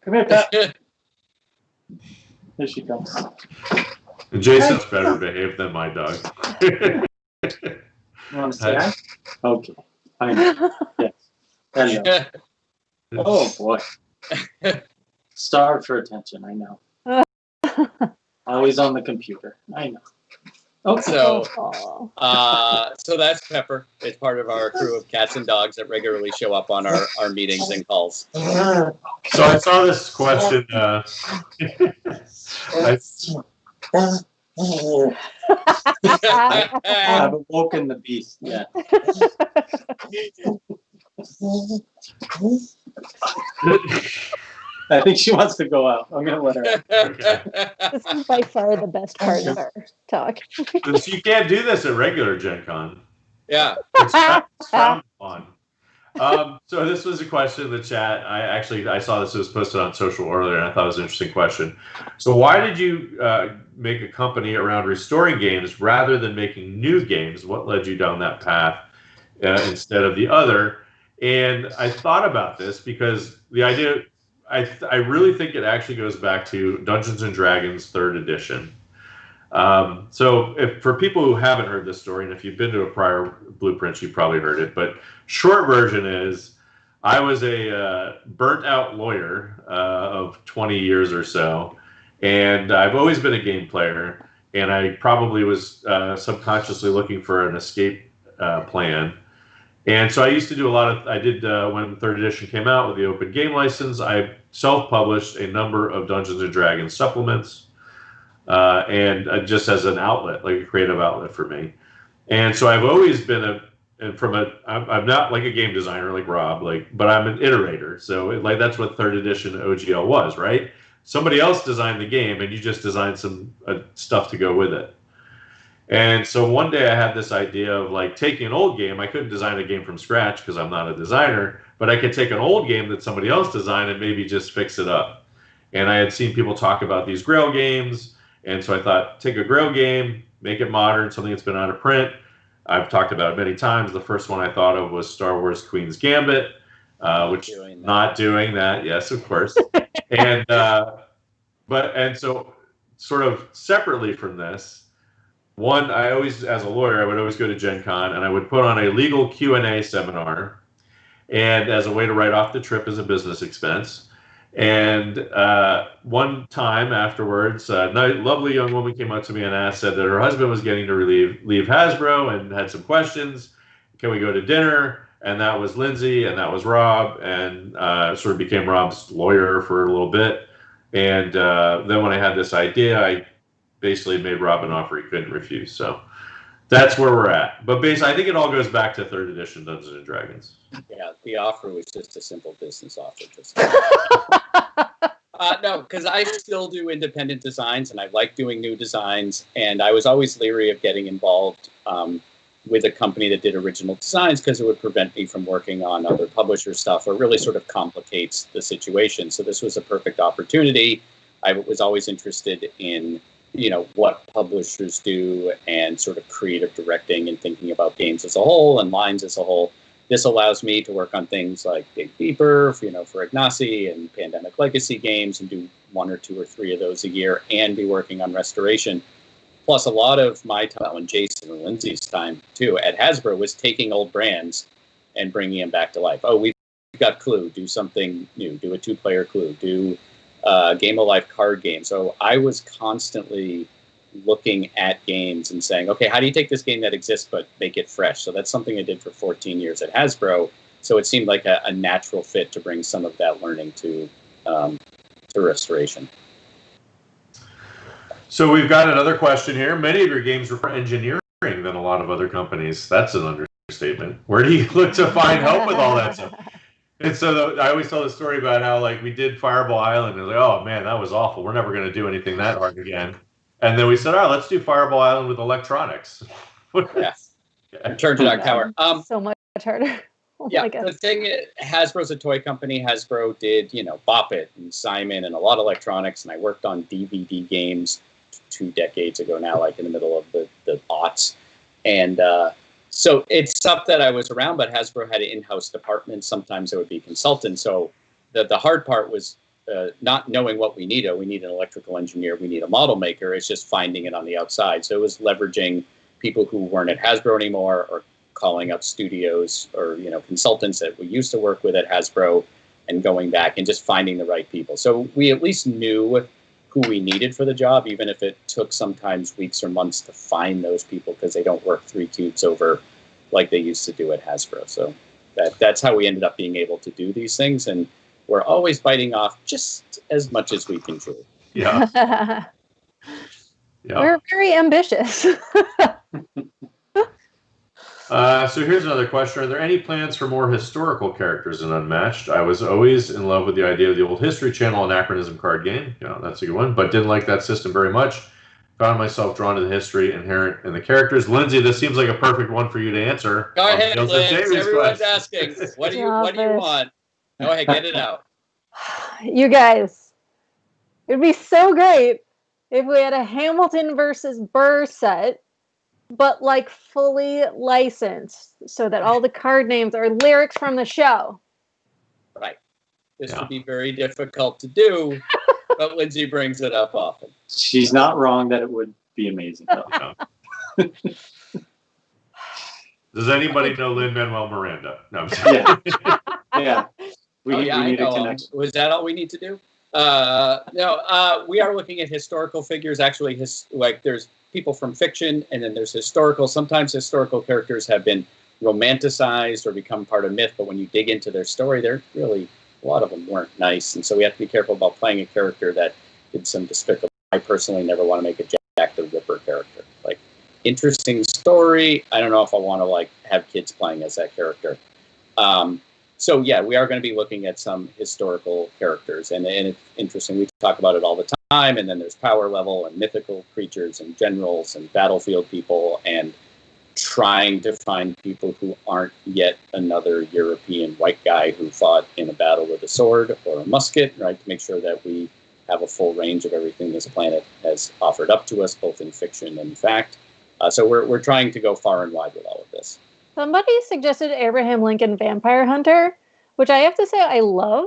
come here, Pepper. There she comes. And Jason's better behaved than my dog. You want to say hi? Okay. I know. Yes. Hello. Oh, boy. Starved for attention, I know. Always on the computer. I know. Okay. So that's Pepper. It's part of our crew of cats and dogs that regularly show up on our meetings and calls. So I saw this question. I've awoken the beast. Yeah. I think she wants to go out. I'm going to let her out. Okay. This is by far the best part of our talk. So you can't do this at regular Gen Con. Yeah. It's frowned upon. So this was a question in the chat. I saw this was posted on social earlier, and I thought it was an interesting question. So why did you make a company around restoring games rather than making new games? What led you down that path instead of the other? And I thought about this because the idea, I really think it actually goes back to Dungeons and Dragons 3rd edition. So for people who haven't heard this story, and if you've been to a prior blueprints, you've probably heard it, but short version is I was a burnt out lawyer of 20 years or so, and I've always been a game player, and I probably was subconsciously looking for an escape plan. And so I used to do I did when 3rd edition came out with the open game license, I self-published a number of Dungeons and Dragons supplements. And just as an outlet, like a creative outlet for me. And so I've always been I'm not like a game designer like Rob, but I'm an iterator. So that's what 3rd edition OGL was, right? Somebody else designed the game and you just designed some stuff to go with it. And so one day I had this idea of taking an old game. I couldn't design a game from scratch because I'm not a designer, but I could take an old game that somebody else designed and maybe just fix it up. And I had seen people talk about these Grail games. And so I thought, take a Grail game, make it modern, something that's been out of print. I've talked about it many times. The first one I thought of was Star Wars Queen's Gambit, which not doing that. Yes, of course. And so sort of separately from this, I always, as a lawyer, I would always go to Gen Con and I would put on a legal Q&A seminar, and as a way to write off the trip as a business expense. And one time afterwards, a lovely young woman came up to me and said that her husband was getting to leave Hasbro and had some questions. Can we go to dinner? And that was Lindsay, and that was Rob, and sort of became Rob's lawyer for a little bit. And then when I had this idea, I basically made Rob an offer he couldn't refuse. So that's where we're at. But basically, I think it all goes back to 3rd edition Dungeons and Dragons. Yeah, the offer was just a simple business offer. No, because I still do independent designs, and I like doing new designs. And I was always leery of getting involved with a company that did original designs because it would prevent me from working on other publisher stuff, or really sort of complicates the situation. So this was a perfect opportunity. I was always interested in what publishers do and sort of creative directing and thinking about games as a whole and lines as a whole. This allows me to work on things like Dig Deeper, for Ignacy and Pandemic Legacy games, and do 1 or 2 or 3 of those a year, and be working on restoration. Plus, a lot of my time, and Jason and Lindsay's time too, at Hasbro was taking old brands and bringing them back to life. Oh, we've got Clue, do something new, do a 2-player Clue, do a Game of Life card game. So I was constantly looking at games and saying, okay, how do you take this game that exists but make it fresh? So that's something I did for 14 years at Hasbro. So it seemed like a natural fit to bring some of that learning to restoration. So we've got another question here. Many of your games require engineering than a lot of other companies. That's an understatement. Where do you look to find help with all that stuff? And so I always tell the story about how like we did Fireball Island and like, oh man, that was awful. We're never going to do anything that hard again. And then we said, all right, let's do Fireball Island with electronics. Yeah. Turn to Dark Tower. So much harder. Oh yeah, the thing is, Hasbro's a toy company. Hasbro did, Bop It and Simon and a lot of electronics, and I worked on DVD games 2 decades ago now, like in the middle of the aughts. And so it's stuff that I was around, but Hasbro had an in-house department. Sometimes it would be consultants. So the hard part was not knowing what we needed. We need an electrical engineer. We need a model maker. It's just finding it on the outside. So it was leveraging people who weren't at Hasbro anymore or calling up studios or consultants that we used to work with at Hasbro and going back and just finding the right people. So we at least knew who we needed for the job, even if it took sometimes weeks or months to find those people because they don't work 3 cubes over like they used to do at Hasbro. So that's how we ended up being able to do these things, and we're always biting off just as much as we can chew. Yeah. Yeah. We're very ambitious. So here's another question. Are there any plans for more historical characters in Unmatched? I was always in love with the idea of the old History Channel anachronism card game. That's a good one, but didn't like that system very much. Found myself drawn to the history inherent in the characters. Lindsay, this seems like a perfect one for you to answer. Go ahead, Liz. Everyone's asking. What do you want? Go ahead, get it out. You guys, it'd be so great if we had a Hamilton versus Burr set, but like fully licensed so that all the card names are lyrics from the show. Right. This would be very difficult to do, but Lindsay brings it up often. She's not wrong that it would be amazing, though. Does anybody know Lin-Manuel Miranda? No, I'm sorry. Yeah. We need a connection. Was that all we need to do? No, we are looking at historical figures. Actually, there's people from fiction, and then there's historical. Sometimes historical characters have been romanticized or become part of myth, but when you dig into their story, they're really, a lot of them weren't nice. And so we have to be careful about playing a character that did some despicable. I personally never want to make a Jack the Ripper character. Like, interesting story. I don't know if I want to have kids playing as that character. So yeah, we are going to be looking at some historical characters, and it's interesting. We talk about it all the time, and then there's power level and mythical creatures and generals and battlefield people, and trying to find people who aren't yet another European white guy who fought in a battle with a sword or a musket, right? To make sure that we have a full range of everything this planet has offered up to us, both in fiction and fact. So we're trying to go far and wide with all of this. Somebody suggested Abraham Lincoln Vampire Hunter, which I have to say I love.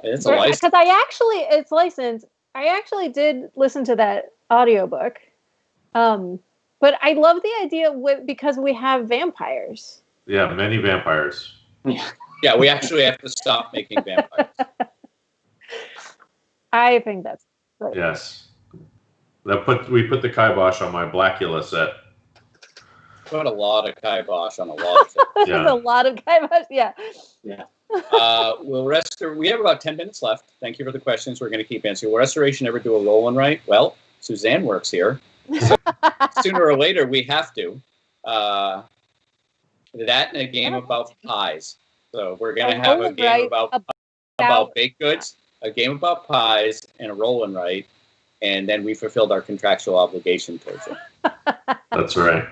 It's a license. Because it's licensed. I actually did listen to that audiobook. But I love the idea because we have vampires. Yeah, many vampires. Yeah, we actually have to stop making vampires. I think that's great. Yes. We put the kibosh on my Blackula set. Put a lot of kibosh on a lot of things. There's a lot of kibosh. Yeah. We have about 10 minutes left. Thank you for the questions. We're going to keep answering. Will Restoration ever do a roll and write? Well, Suzanne works here. So sooner or later, we have to. That and a game about pies. So we're going to have a game about baked goods, a game about pies, and a roll and write. And then we fulfilled our contractual obligation towards it. That's right.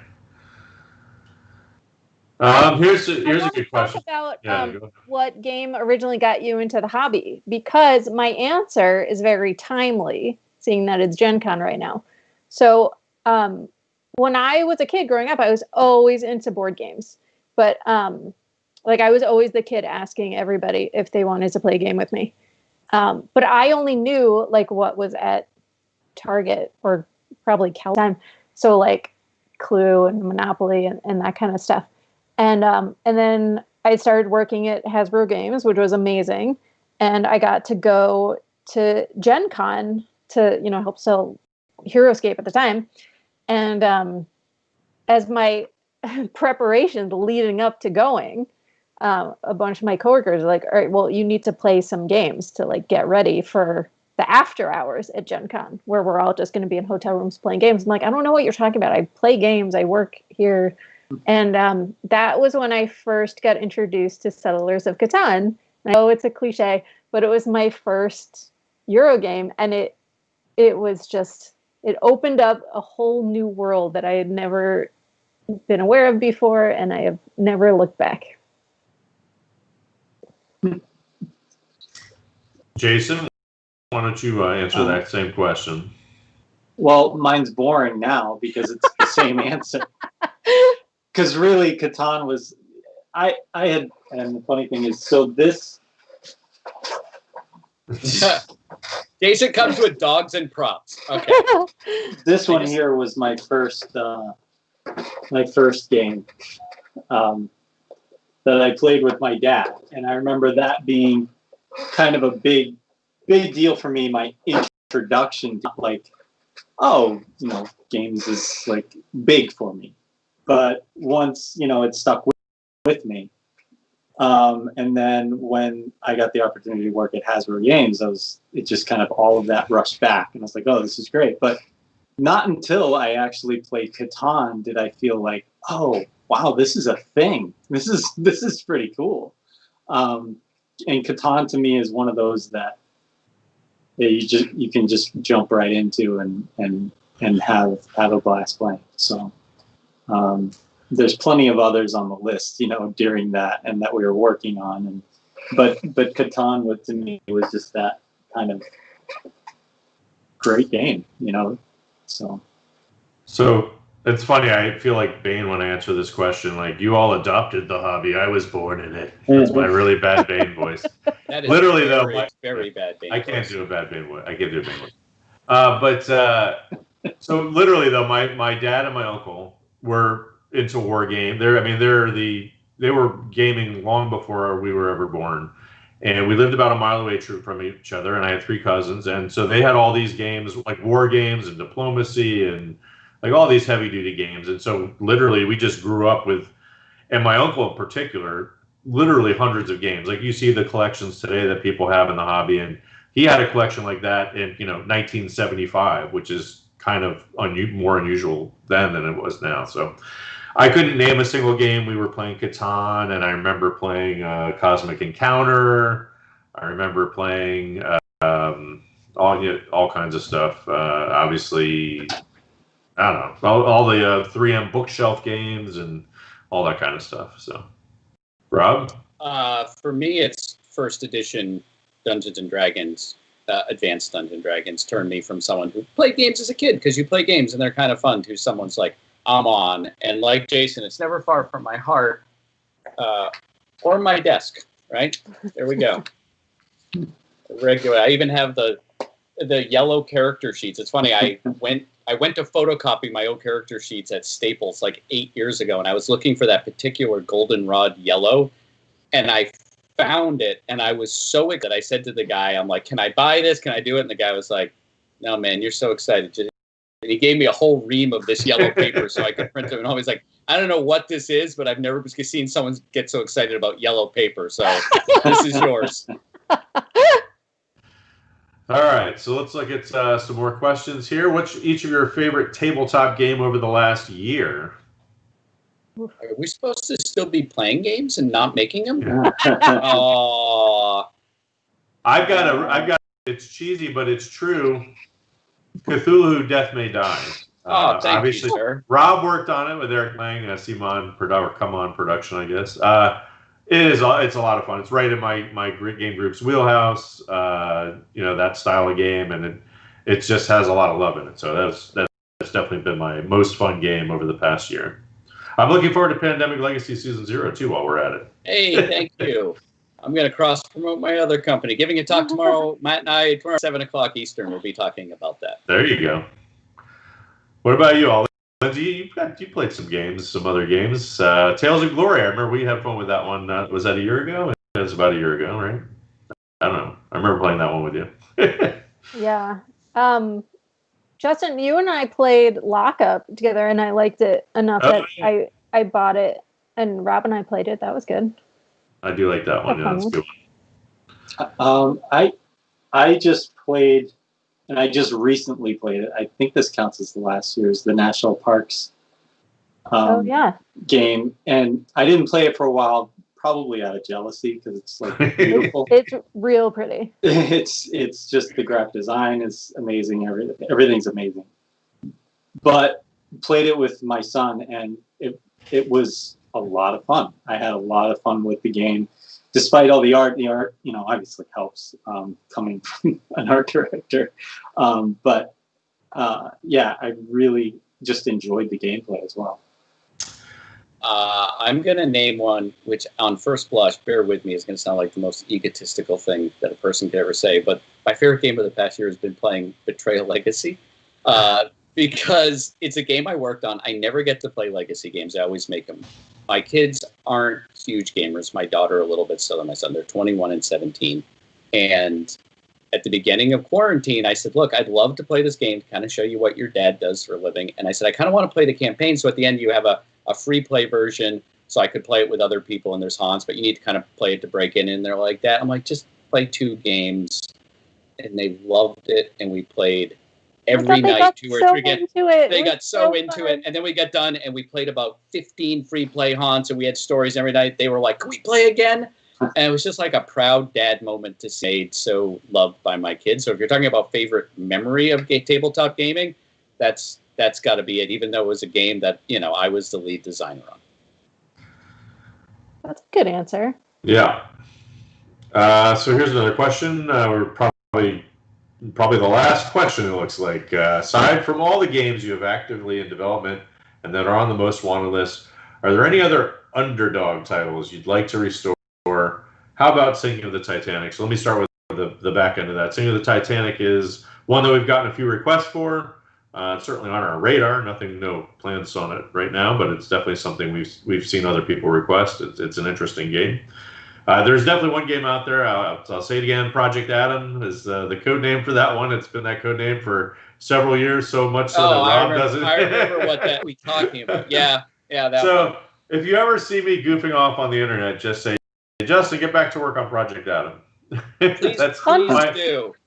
Here's a good question. Talk about what game originally got you into the hobby, because my answer is very timely, seeing that it's Gen Con right now. So when I was a kid growing up, I was always into board games, but I was always the kid asking everybody if they wanted to play a game with me. But I only knew what was at Target or probably Cal time, so Clue and Monopoly and that kind of stuff. And then I started working at Hasbro Games, which was amazing. And I got to go to Gen Con to, help sell HeroScape at the time. And as my preparations leading up to going, a bunch of my coworkers are like, all right, well, you need to play some games to like get ready for the after hours at Gen Con, where we're all just going to be in hotel rooms playing games. I'm like, I don't know what you're talking about. I play games. I work here. And that was when I first got introduced to Settlers of Catan. I know it's a cliche, but it was my first Euro game. And it was just, it opened up a whole new world that I had never been aware of before. And I have never looked back. Jason, why don't you answer that same question? Well, mine's boring now because it's the same answer. Because really, Catan was, I had, and the funny thing is, so this. Jason comes with dogs and props. Okay. This one here was my first game that I played with my dad, and I remember that being kind of a big deal for me. My introduction to like, games is like big for me. But once, it stuck with me. And then when I got the opportunity to work at Hasbro Games, it just kind of all of that rushed back. And I was like, oh, this is great. But not until I actually played Catan did I feel like, oh, wow, this is a thing. This is pretty cool. And Catan to me is one of those that you can just jump right into and have a blast playing. So there's plenty of others on the list, during that and that we were working on, but Catan to me was just that kind of great game, So it's funny. I feel like Bane when I answer this question. Like, you all adopted the hobby. I was born in it. That's my really bad Bane voice. That is literally very, very bad Bane. I can't do a bad Bane voice. I can't do a Bane voice. So literally though, my dad and my uncle were into war game. They were gaming long before we were ever born. And we lived about a mile away from each other, and I had 3 cousins. And so they had all these games, like war games and diplomacy and like all these heavy duty games. And so literally we just grew up with, and my uncle in particular, literally hundreds of games. Like you see the collections today that people have in the hobby. And he had a collection like that in, 1975, which is kind of more unusual then than it was now. So I couldn't name a single game. We were playing Catan, and I remember playing Cosmic Encounter. I remember playing all kinds of stuff. Obviously, I don't know, all the 3M bookshelf games and all that kind of stuff. So, Rob? For me, it's first edition Dungeons and Dragons. Advanced Dungeons & Dragons turned me from someone who played games as a kid, because you play games and they're kind of fun, to someone's like, I'm on. And like Jason, it's never far from my heart or my desk, right? There we go. Regular. I even have the yellow character sheets. It's funny. I went to photocopy my old character sheets at Staples like 8 years ago, and I was looking for that particular goldenrod yellow, and I found it, and I was so excited. I said to the guy, I'm like, can I buy this? Can I do it? And the guy was like, no, man, you're so excited. And he gave me a whole ream of this yellow paper so I could print them. And I was like, I don't know what this is, but I've never seen someone get so excited about yellow paper. So this is yours. All right, so let's look at some more questions here. What's each of your favorite tabletop game over the last year? Are we supposed to still be playing games and not making them? I've got. It's cheesy, but it's true. Cthulhu: Death May Die. Thank you, sir. Rob worked on it with Eric Lang, Simon Come On production, I guess. It's a lot of fun. It's right in my game group's wheelhouse. That style of game, and it just has a lot of love in it. So that's definitely been my most fun game over the past year. I'm looking forward to Pandemic Legacy Season 0 too while we're at it. Hey, thank you. I'm going to cross-promote my other company. Giving a talk tomorrow, Matt and I, tomorrow 7 o'clock Eastern, we'll be talking about that. There you go. What about you, Ollie? You played some games, some other games. Tales of Glory. I remember we had fun with that one. Was that a year ago? It was about a year ago, right? I don't know. I remember playing that one with you. Yeah. Justin, you and I played Lockup together, and I liked it enough that yeah. I bought it, and Rob and I played it. That was good. I do like that one. Yeah, that's a good one. I just played, and I just recently played it. I think this counts as the last year's the National Parks game, and I didn't play it for a while, probably out of jealousy because it's like beautiful. It's real pretty. It's just the graphic design is amazing. Everything's amazing. But played it with my son, and it was a lot of fun. I had a lot of fun with the game, despite all the art. The art, obviously helps coming from an art director. But I really just enjoyed the gameplay as well. I'm going to name one, which on first blush, bear with me, is going to sound like the most egotistical thing that a person could ever say. But my favorite game of the past year has been playing Betrayal Legacy. Because it's a game I worked on. I never get to play legacy games. I always make them. My kids aren't huge gamers. My daughter a little bit so than my son. They're 21 and 17. And at the beginning of quarantine, I said, look, I'd love to play this game to kind of show you what your dad does for a living. And I said, I kind of want to play the campaign. So at the end, you have a free play version. So I could play it with other people, and there's Hans, but you need to kind of play it to break in. And they're like that. I'm like, just play 2 games. And they loved it. And we played every night, 2 or 3 games. They got so into it. And then we got done and we played about 15 free play haunts, and we had stories every night. They were like, can we play again? And it was just like a proud dad moment to say so loved by my kids. So if you're talking about favorite memory of tabletop gaming, that's got to be it, even though it was a game that, I was the lead designer on. That's a good answer. Yeah. So here's another question. We're probably the last question, it looks like. Aside from all the games you have actively in development and that are on the most wanted list, are there any other underdog titles you'd like to restore? How about Sinking of the Titanic? So let me start with the back end of that. Sinking of the Titanic is one that we've gotten a few requests for. It's certainly on our radar. No plans on it right now, but it's definitely something we've seen other people request. It's an interesting game. There's definitely one game out there. I'll say it again. Project Adam is the code name for that one. It's been that code name for several years, so much so that Rob doesn't. I remember what that we're talking about. Yeah. That so one. If you ever see me goofing off on the internet, just say, Justin, get back to work on Project Adam. Please, That's please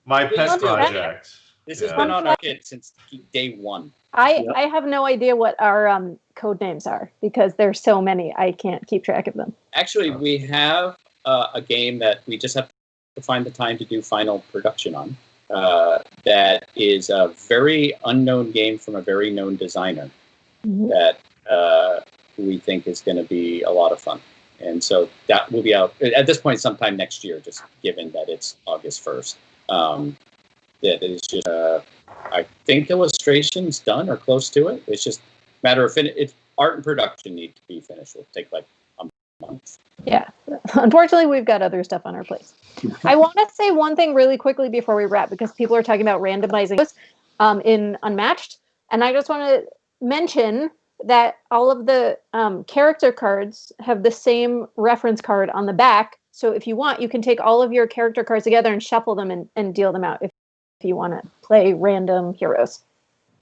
my pet project. This has been on our kit since day one. I have no idea what our code names are because there's so many. I can't keep track of them. Actually, we have a game that we just have to find the time to do final production on. That is a very unknown game from a very known designer that we think is going to be a lot of fun. And so that will be out at this point sometime next year, just given that it's August 1st. That is just, I think illustration's done or close to it. It's just a matter of it's art and production need to be finished. It'll take like a month. Yeah. Unfortunately, we've got other stuff on our plate. I want to say one thing really quickly before we wrap, because people are talking about randomizing this in Unmatched. And I just want to mention that all of the character cards have the same reference card on the back. So if you want, you can take all of your character cards together and shuffle them and deal them out if you want to play random heroes.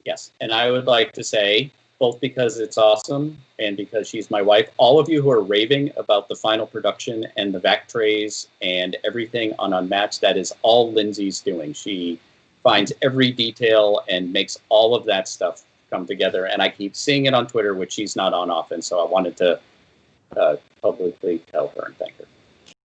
Yes. And I would like to say, both because it's awesome and because she's my wife, all of you who are raving about the final production and the vac trays and everything on Unmatched, that is all Lindsay's doing. She finds every detail and makes all of that stuff come together. And I keep seeing it on Twitter, which she's not on often. So I wanted to publicly tell her and thank her.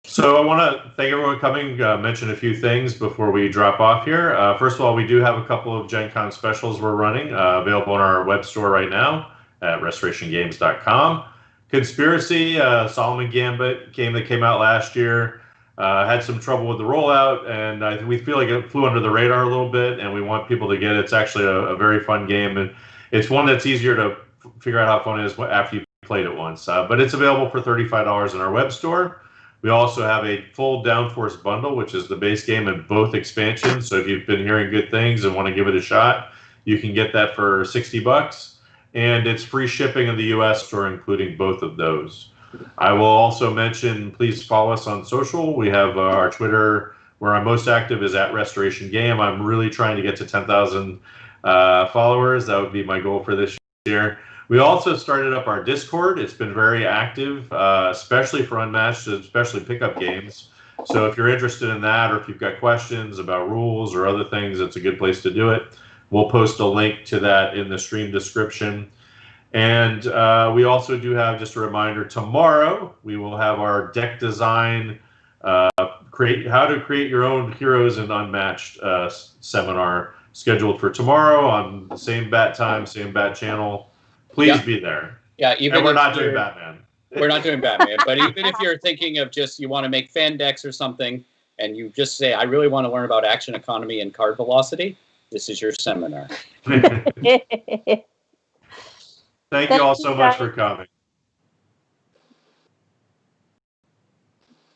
So I want to thank everyone coming, mention a few things before we drop off here. First of all, we do have a couple of Gen Con specials we're running, available on our web store right now at restorationgames.com. Conspiracy, Solomon Gambit game that came out last year, had some trouble with the rollout, and we feel like it flew under the radar a little bit, and we want people to get it. It's actually a very fun game, and it's one that's easier to figure out how fun it is after you've played it once. But it's available for $35 in our web store. We also have a full Downforce bundle, which is the base game and both expansions. So if you've been hearing good things and want to give it a shot, you can get that for $60. and it's free shipping in the U.S. store, including both of those. I will also mention, please follow us on social. We have our Twitter, where I'm most active, is at Restoration Game. I'm really trying to get to 10,000 followers. That would be my goal for this year. We also started up our Discord. It's been very active, especially for Unmatched, especially pickup games. So if you're interested in that, or if you've got questions about rules or other things, it's a good place to do it. We'll post a link to that in the stream description. And we also do have, just a reminder, tomorrow we will have our deck design, how to create your own heroes in Unmatched seminar scheduled for tomorrow on the same bat time, same bat channel. Please be there. Yeah, even and we're not doing Batman. We're not doing Batman, but even if you're thinking of just you want to make fan decks or something, and you just say, I really want to learn about action economy and card velocity, this is your seminar. Thank you all so much for coming.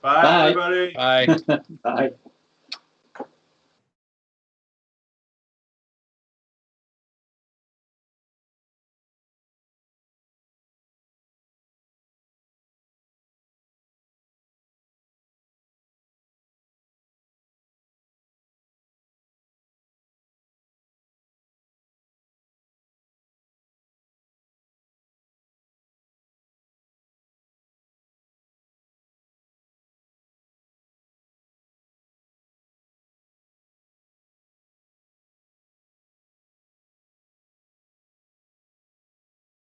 Bye, everybody. Bye. Bye.